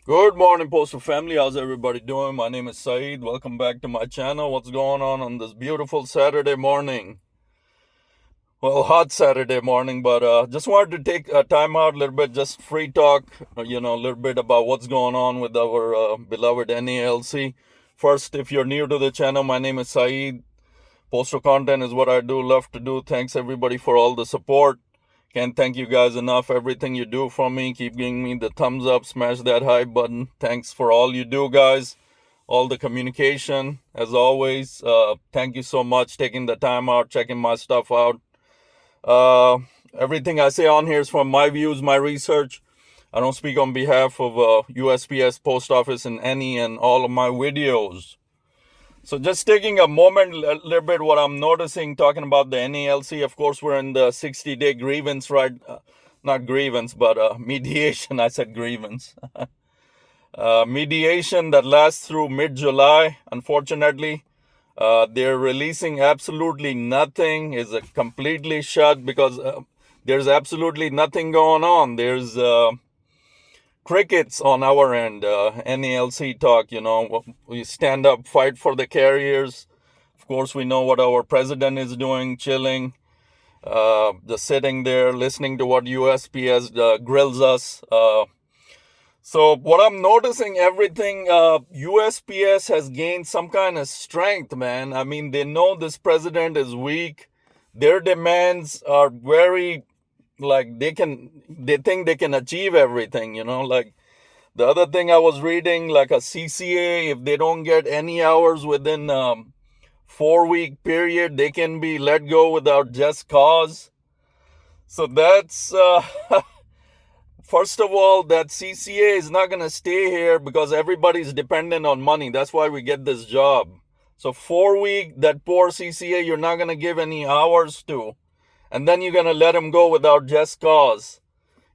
Good morning, Postal family. How's everybody doing? My name is Saeed. Welcome back to my channel. What's going on this beautiful Saturday morning? Well, hot Saturday morning, but just wanted to take time out a little bit, just free talk, a little bit about what's going on with our beloved NALC. First, if you're new to the channel, my name is Saeed. Postal content is what I do, love to do. Thanks everybody for all the support. Can't thank you guys enough. Everything you do for me, keep giving me the thumbs up, smash that hype button. Thanks for all you do, guys. All the communication, as always. Thank you so much taking the time out, checking my stuff out. Everything I say on here is from my views, my research. I don't speak on behalf of USPS, Post Office, in any and all of my videos. So just taking a moment, a little bit what I'm noticing, talking about the NALC. Of course, we're in the 60-day grievance, right? Not grievance, but mediation. I said grievance. Mediation that lasts through mid-July. Unfortunately, they're releasing absolutely nothing. Is completely shut because there's absolutely nothing going on. There's crickets on our end. NALC talk, we stand up, fight for the carriers. Of course, we know what our president is doing, chilling, just sitting there, listening to what USPS grills us. So what I'm noticing, everything, USPS has gained some kind of strength, man. I mean, they know this president is weak. Their demands are very, like, they think they can achieve everything, like the other thing I was reading, like a CCA, if they don't get any hours within 4-week period, they can be let go without just cause. So that's first of all, that CCA is not going to stay here because everybody's dependent on money. That's why we get this job. So 4-week, that poor CCA, you're not going to give any hours to. And then you're going to let him go without just cause.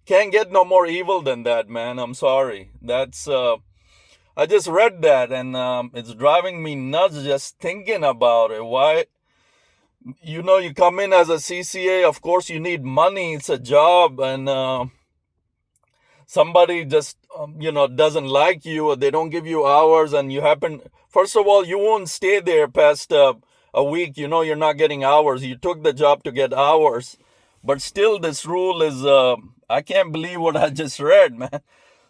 Can't get no more evil than that, man. I'm sorry. That's, I just read that and it's driving me nuts just thinking about it. Why? You come in as a CCA, of course you need money. It's a job and somebody just, doesn't like you or they don't give you hours and you happen, first of all, you won't stay there past a week. You're not getting hours. You took the job to get hours. But still, this rule is, I can't believe what I just read, man.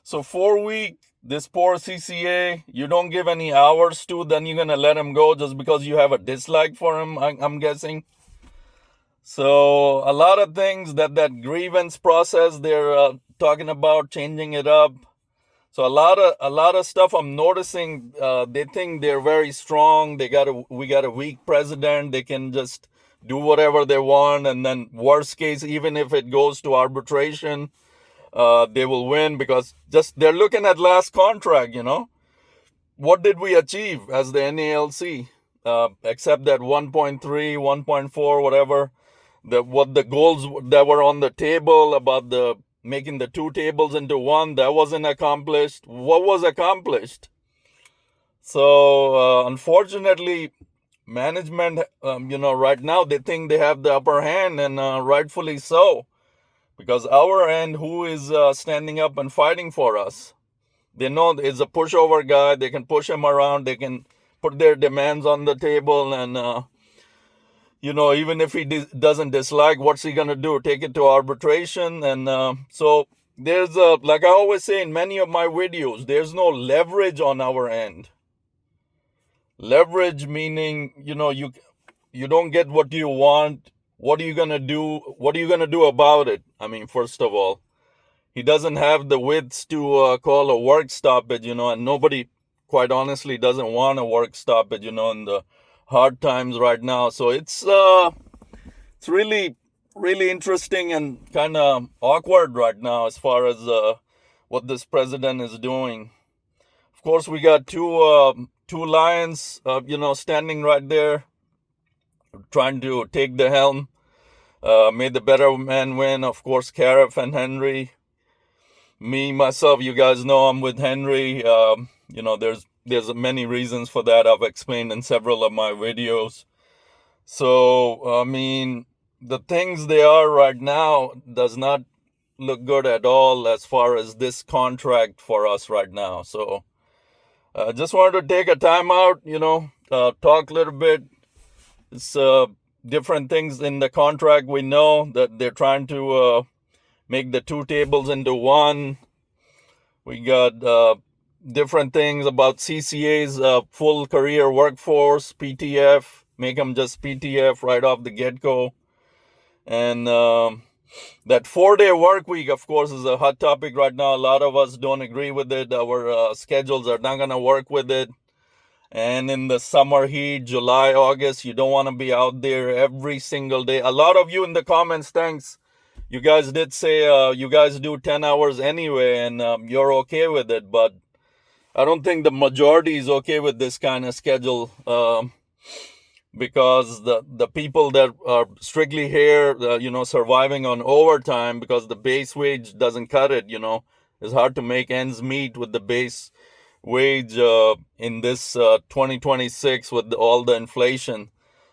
So 4-week, this poor CCA, you don't give any hours to, then you're going to let him go just because you have a dislike for him, I'm guessing. So a lot of things that grievance process, they're talking about changing it up. So a lot of stuff I'm noticing, they think they're very strong. We got a weak president. They can just do whatever they want. And then worst case, even if it goes to arbitration, they will win because just they're looking at last contract, What did we achieve as the NALC? Except that 1.3, 1.4, whatever, what the goals that were on the table about the making the two tables into one, that wasn't accomplished. What was accomplished? So unfortunately, management, right now they think they have the upper hand, and rightfully so, because our end, who is standing up and fighting for us? They know it's a pushover guy. They can push him around. They can put their demands on the table and even if he doesn't dislike, what's he going to do? Take it to arbitration. And so there's, like I always say in many of my videos, there's no leverage on our end. Leverage meaning, you don't get what you want. What are you going to do? What are you going to do about it? I mean, first of all, he doesn't have the wits to call a work stoppage, and nobody, quite honestly, doesn't want a work stoppage, in the hard times right now. So it's really, really interesting and kind of awkward right now as far as what this president is doing. Of course, we got two lions, standing right there, trying to take the helm. May the better man win. Of course, Cariff and Henry. Me, myself, you guys know I'm with Henry. There's many reasons for that. I've explained in several of my videos. So, I mean, the things they are right now does not look good at all as far as this contract for us right now. So just wanted to take a time out, talk a little bit. It's different things in the contract. We know that they're trying to make the two tables into one. We got different things about CCA's full career workforce, PTF, make them just PTF right off the get-go. And that 4-day work week, of course, is a hot topic right now. A lot of us don't agree with it. Our schedules are not going to work with it. And in the summer heat, July, August, you don't want to be out there every single day. A lot of you in the comments, thanks. You guys did say you guys do 10 hours anyway, and you're okay with it. But I don't think the majority is okay with this kind of schedule, because the people that are strictly here, surviving on overtime because the base wage doesn't cut it, it's hard to make ends meet with the base wage in this 2026 with all the inflation.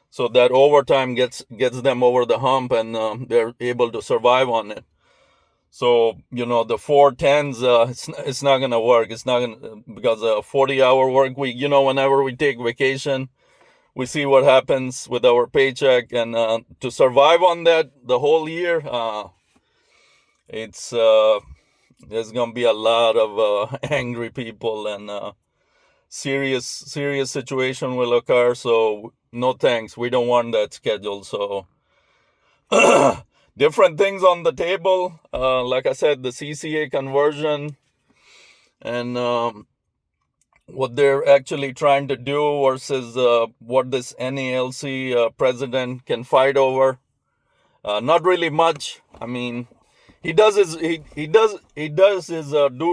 So that overtime gets them over the hump, and they're able to survive on it. So, the 410s, it's not going to work. It's not going to, because a 40-hour work week, whenever we take vacation, we see what happens with our paycheck. And to survive on that the whole year, there's going to be a lot of angry people, and serious situation will occur. So no thanks. We don't want that schedule. So different things on the table. Like I said, the CCA conversion and what they're actually trying to do versus what this NALC president can fight over. Not really much. I mean, he does his due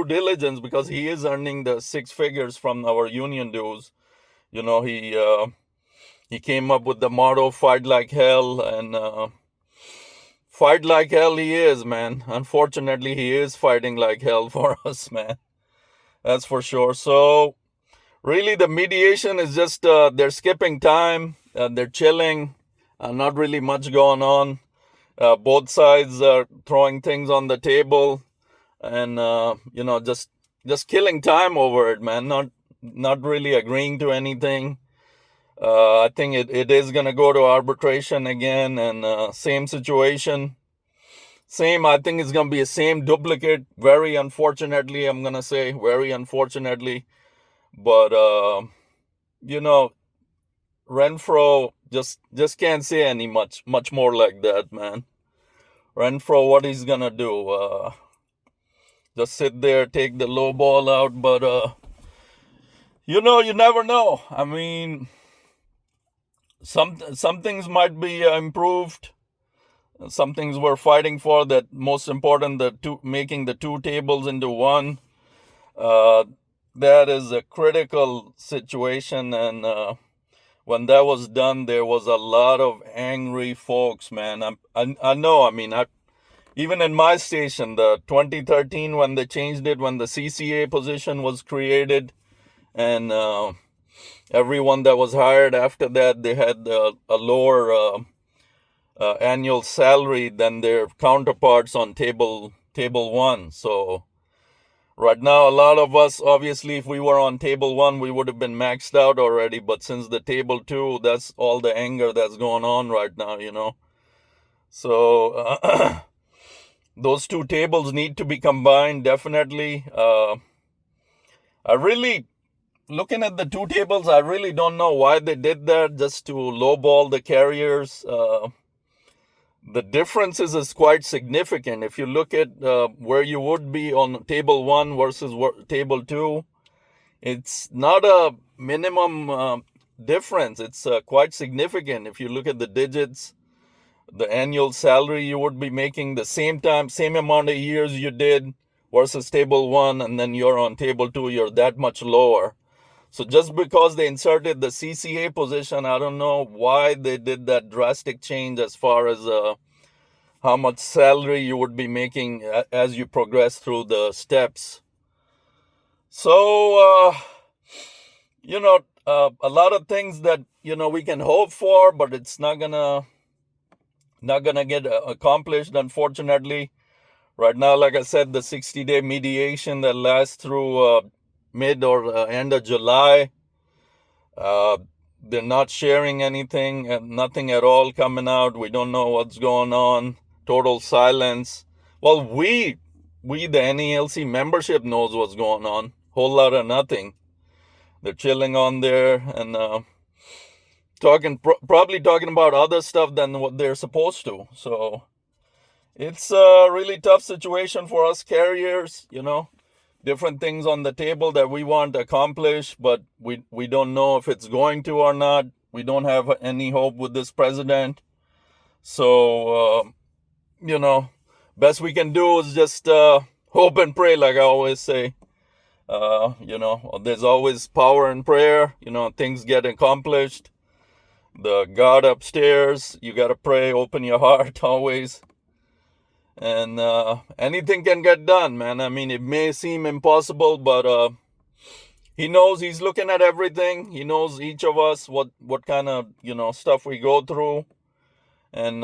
diligence, because he is earning the 6 figures from our union dues. He came up with the motto "Fight like hell," and fight like hell he is, man. Unfortunately, he is fighting like hell for us, man. That's for sure. So really, the mediation is just they're skipping time, they're chilling, not really much going on. Both sides are throwing things on the table, and just killing time over it, man. Not really agreeing to anything. I think it is gonna go to arbitration again, and same situation. I think it's gonna be a same duplicate. Very unfortunately, I'm gonna say very unfortunately, but Renfro just can't say any much more like that, man. Renfro, what he's gonna do? Just sit there, take the low ball out, but you never know. I mean, some things might be improved. Some things we're fighting for. That most important, making the two tables into one. That is a critical situation, and when that was done, there was a lot of angry folks, man. I know. I mean, even in my station, the 2013, when they changed it, when the CCA position was created, and everyone that was hired after that, they had a lower annual salary than their counterparts on table 1. So right now, a lot of us, obviously, if we were on table 1, we would have been maxed out already. But since the table 2, that's all the anger that's going on right now, So those two tables need to be combined, definitely. Looking at the two tables, I really don't know why they did that, just to lowball the carriers. The differences is quite significant. If you look at where you would be on table 1 versus table 2, it's not a minimum difference. It's quite significant. If you look at the digits, the annual salary you would be making the same amount of years you did versus table 1, and then you're on table 2, you're that much lower. So just because they inserted the CCA position, I don't know why they did that drastic change as far as how much salary you would be making as you progress through the steps. So, a lot of things that, we can hope for, but it's not gonna get accomplished, unfortunately. Right now, like I said, the 60-day mediation that lasts through mid or end of July. Uh, they're not sharing anything and nothing at all coming out. We don't know what's going on. Total silence. Well, we the NALC membership knows what's going on. Whole lot of nothing. They're chilling on there and probably talking about other stuff than what they're supposed to. So it's a really tough situation for us carriers, different things on the table that we want to accomplish, but we don't know if it's going to or not. We don't have any hope with this president. So, best we can do is just hope and pray, like I always say. There's always power in prayer. Things get accomplished. The God upstairs, you got to pray, open your heart always. And anything can get done, man. I mean, it may seem impossible, but he knows. He's looking at everything. He knows each of us, what kind of, stuff we go through. And,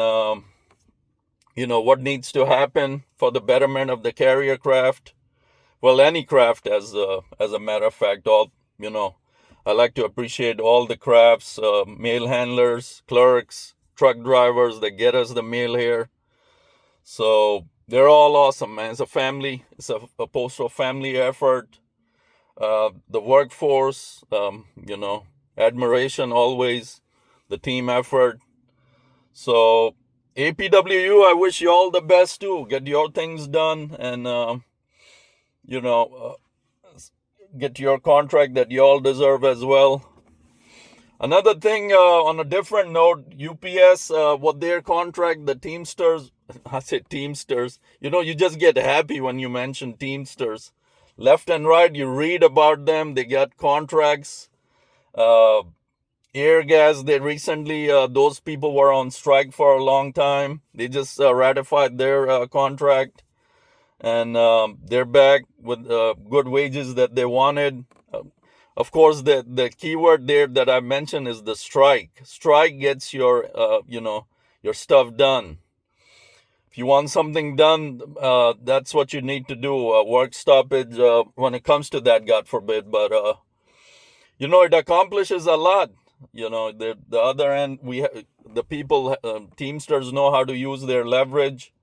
what needs to happen for the betterment of the carrier craft. Well, any craft, as a matter of fact. I like to appreciate all the crafts, mail handlers, clerks, truck drivers that get us the mail here. So they're all awesome, man. It's a family. It's a postal family effort. The workforce, admiration always. The team effort. So APWU, I wish you all the best too. Get your things done and, get your contract that you all deserve as well. Another thing, on a different note, UPS, what their contract, the Teamsters, I said Teamsters, you just get happy when you mention Teamsters. Left and right, you read about them. They got contracts. Air gas, they recently, those people were on strike for a long time. They just ratified their contract. And they're back with good wages that they wanted. Of course, the keyword there that I mentioned is the strike. Strike gets your, your stuff done. If you want something done, that's what you need to do. Work stoppage, when it comes to that, God forbid. But, it accomplishes a lot. The other end, the people, Teamsters know how to use their leverage.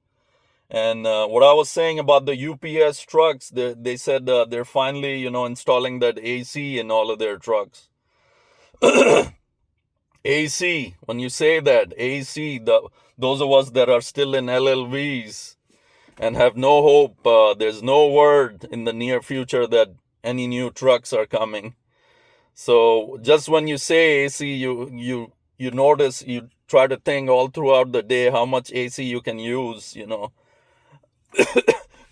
And what I was saying about the UPS trucks, they said they're finally, installing that AC in all of their trucks. AC, when you say that, AC, those of us that are still in LLVs and have no hope, there's no word in the near future that any new trucks are coming. So just when you say AC, you notice, you try to think all throughout the day how much AC you can use,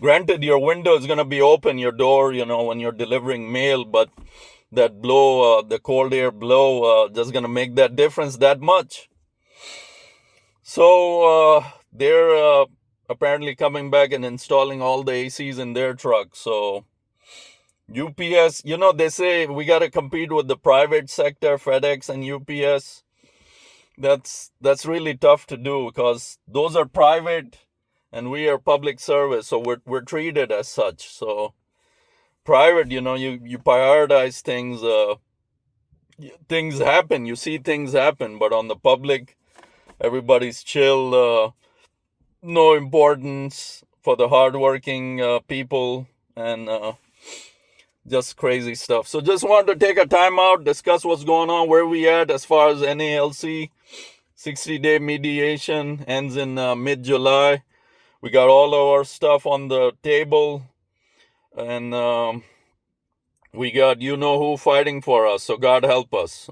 Granted, your window is going to be open, your door, when you're delivering mail, but that blow, the cold air blow, just going to make that difference that much. So they're apparently coming back and installing all the ACs in their trucks. So UPS, they say we got to compete with the private sector, FedEx and UPS. That's really tough to do because those are private and we are public service, so we're treated as such. So private, you prioritize things. Things happen. You see things happen, but on the public, everybody's chill. No importance for the hardworking people, and just crazy stuff. So just wanted to take a time out, discuss what's going on, where we at as far as NALC. 60-day mediation ends in mid-July. We got all of our stuff on the table, and we got who fighting for us, so God help us.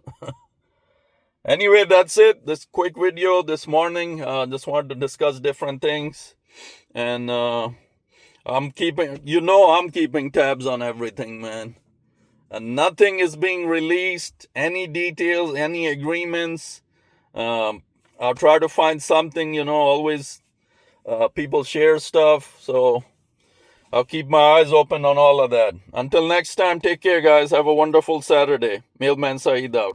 Anyway, that's it. This quick video this morning. Just wanted to discuss different things, and I'm keeping tabs on everything, man. And nothing is being released, any details, any agreements. I'll try to find something, always. People share stuff, so I'll keep my eyes open on all of that. Until next time, take care, guys. Have a wonderful Saturday. MailmanSyed out.